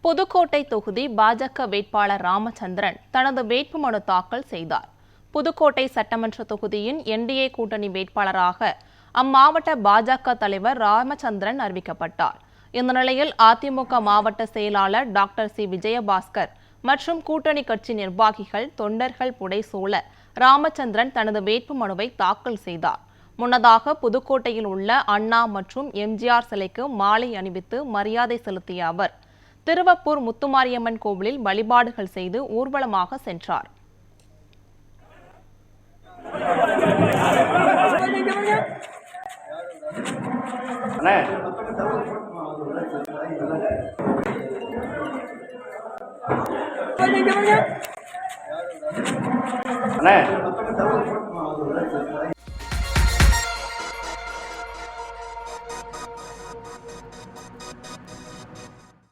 புதுக்கோட்டை தொகுதி பாஜக வேட்பாளர் ராமச்சந்திரன் தனது வேட்புமனு தாக்கல் செய்தார். புதுக்கோட்டை சட்டமன்ற தொகுதியின் என்டிஏ கூட்டணி வேட்பாளராக அம்மாவட்ட பாஜக தலைவர் ராமச்சந்திரன் அறிவிக்கப்பட்டார். இந்த நிலையில் அதிமுக மாவட்ட செயலாளர் டாக்டர் சி விஜயபாஸ்கர் மற்றும் கூட்டணி கட்சி நிர்வாகிகள், தொண்டர்கள் புடைசூழ ராமச்சந்திரன் தனது வேட்புமனுவை தாக்கல் செய்தார். முன்னதாக புதுக்கோட்டையில் உள்ள அண்ணா மற்றும் எம்ஜிஆர் சிலைக்கு மாலை அணிவித்து மரியாதை செலுத்திய அவர் திருவப்பூர் முத்துமாரியம்மன் கோவிலில் வழிபாடுகள் செய்து ஊர்வலமாக சென்றார். அண்ணே